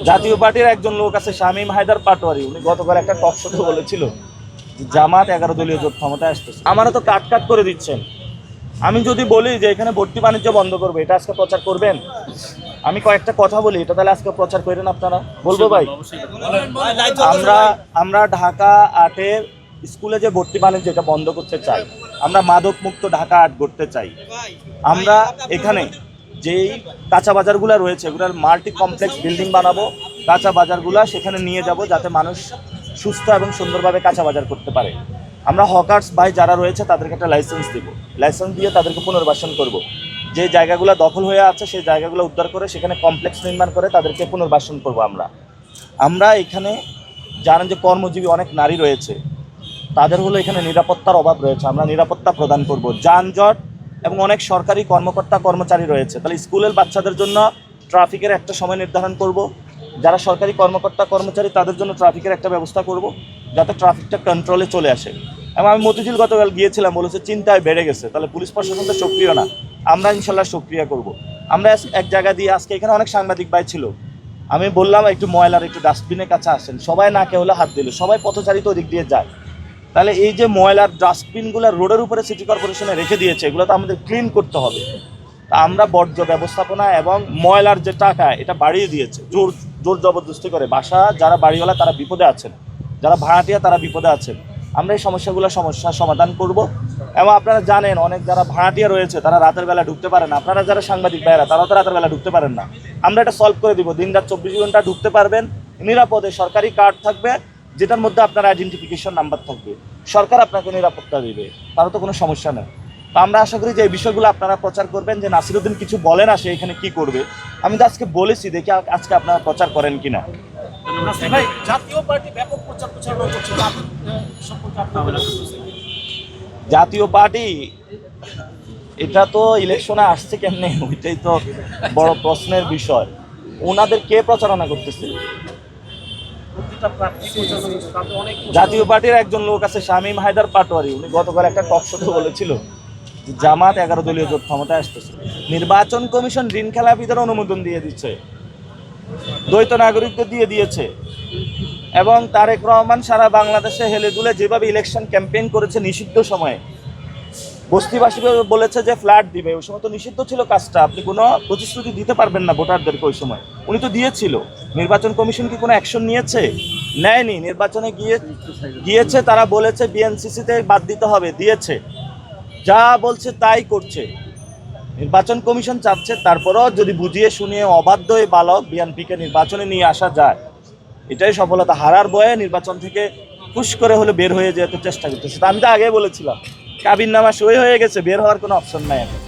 জাতীয় পার্টির একজন লোক আছে শামীম হায়দার পাটোয়ারি, উনি গতকাল একটা টক শোতে বলেছিল যে জামাত 11 দলীয় জোট ক্ষমতায় আসতেছে। আমারও তো কাট কাট করে দিচ্ছেন। আমি যদি বলি যে এখানে ভর্তি বাণিজ্য বন্ধ করবে, এটা আজকে প্রচার করবেন? আমি কয়েকটা কথা বলি, এটা তাহলে আজকে প্রচার করেন আপনারা? বলবো ভাই, আমরা ঢাকা 8-এর স্কুলে যে ভর্তি বাণিজ্য এটা বন্ধ করতে চাই। আমরা মাদক মুক্ত ঢাকা 8 করতে চাই। আমরা এখানে যেই কাঁচা বাজারগুলো রয়েছে এগুলোর মাল্টি কমপ্লেক্স বিল্ডিং বানাবো, কাঁচা বাজারগুলো সেখানে নিয়ে যাব যাতে মানুষ সুস্থ এবং সুন্দরভাবে কাঁচা বাজার করতে পারে। আমরা হকার্স ভাই যারা রয়েছে তাদেরকে একটা লাইসেন্স দিব, লাইসেন্স দিয়ে তাদেরকে পুনর্বাসন করব। যে জায়গাগুলো দখল হয়ে আছে সেই জায়গাগুলো উদ্ধার করে সেখানে কমপ্লেক্স নির্মাণ করে তাদেরকে পুনর্বাসন করব। আমরা এখানে জানেন যে কর্মজীবী অনেক নারী রয়েছে, তাদের হলো এখানে নিরাপত্তার অভাব রয়েছে, আমরা নিরাপত্তা প্রদান করব। যানজট এবং অনেক সরকারি কর্মকর্তা কর্মচারী রয়েছে, তাহলে স্কুলের বাচ্চাদের জন্য ট্রাফিকের একটা সময় নির্ধারণ করব। যারা সরকারি কর্মকর্তা কর্মচারী তাদের জন্য ট্রাফিকের একটা ব্যবস্থা করব যাতে ট্রাফিকটা কন্ট্রোলে চলে আসে। এবং আমি মতিঝিল গতকাল গিয়েছিলাম, বলেছে চিন্তায় বেড়ে গেছে, তাহলে পুলিশ প্রশাসন তো সক্রিয় না, আমরা ইনশাল্লাহ সক্রিয় করব। আমরা এক জায়গা দিয়ে আজকে এখানে অনেক সাংবাদিক ভাই ছিল, আমি বললাম একটু ময়লার একটু ডাস্টবিনের কাছে আসেন, সবাই নাকে হলে হাত দিল, সবাই পথচারিত ওদিক দিয়ে যায়। তাহলে এই যে ময়লার ডাস্টবিনগুলো রোডের উপরে সিটি কর্পোরেশনে রেখে দিয়েছে এগুলো তো আমাদের ক্লিন করতে হবে। তা আমরা বর্জ্য ব্যবস্থাপনা এবং ময়লার যে টাকা এটা বাড়িয়ে দিয়েছে, জোর জবরদস্তি করে। বাসা যারা বাড়িওয়ালা তারা বিপদে আছেন, যারা ভাড়াটিয়া তারা বিপদে আছেন। আমরা এই সমস্যার সমাধান করব। এবং আপনারা জানেন অনেক যারা ভাড়াটিয়া রয়েছে তারা রাতের বেলা ঢুকতে পারে না, আপনারা যারা সাংবাদিক ভাইয়েরা তারাও তো রাতের বেলা ঢুকতে পারেন না। আমরা এটা সলভ করে দিব, দিনরাত 24 ঘন্টা ঢুকতে পারবেন নিরাপদে। সরকারি কার্ড থাকবে যেটার মধ্যে আপনার আইডেন্টিফিকেশন নাম্বার থাকবে, সরকার আপনাকে নিরাপত্তা দেবে, তারও তো কোনো সমস্যা নেই। তো আমরা আশা করি যে এই বিষয়গুলো আপনারা প্রচার করবেন। যে নাসিরউদ্দিন কিছু বলে না, সে এখানে কি করবে, আমি তো আজকে বলেছি, দেখি আজকে আপনারা প্রচার করেন কিনা। জাতীয় পার্টি এটা তো ইলেকশনে আসছে কেমনে, ওইটাই তো বড় প্রশ্নের বিষয়। ওনাদের কে প্রচারণা করতেছে? জাতীয় পার্টির একজন লোক আছে শামীম হায়দার পাটোয়ারি, উনি গতকাল একটা টক শোতে বলেছিল যে জামাত 11 দলীয় জোট ক্ষমতায় আসতেছে। নির্বাচন কমিশন ঋণ খেলাপিদের অনুমোদন দিয়ে দিচ্ছে, দ্বৈত নাগরিকদের দিয়ে দিয়েছে। এবং তারেক রহমান সারা বাংলাদেশে হেলে দুলে যেভাবে ইলেকশন ক্যাম্পেইন করেছে নিষিদ্ধ সময়ে, বস্তিবাসী বলেছে যে ফ্ল্যাট দিবে, ওই সময় তো নিষিদ্ধ ছিল কাজটা, আপনি কোনো প্রতিশ্রুতি দিতে পারবেন না ভোটারদেরকে। ওই সময় উনি তো দিয়েছিল। নির্বাচন কমিশন কি কোনো অ্যাকশন নিয়েছে? নেয়নি। নির্বাচনে গিয়েছে, তারা বলেছে বিএনসিসিতে বাদ দিতে হবে, দিয়েছে। যা বলছে তাই করছে। নির্বাচন কমিশন চাচ্ছে, তারপরও যদি বুঝিয়ে শুনিয়ে অবাধ্য এই বালক বিএনপিকে নির্বাচনে নিয়ে আসা যায়, এটাই সফলতা। হারার ভয়ে নির্বাচন থেকে খুশ করে হলে বের হয়ে যেতে চেষ্টা করতেছে। আমি তো আগেই বলেছিলাম কাবিননামা সই হয়ে গেছে, বের হওয়ার কোনো অপশন নাই এখন।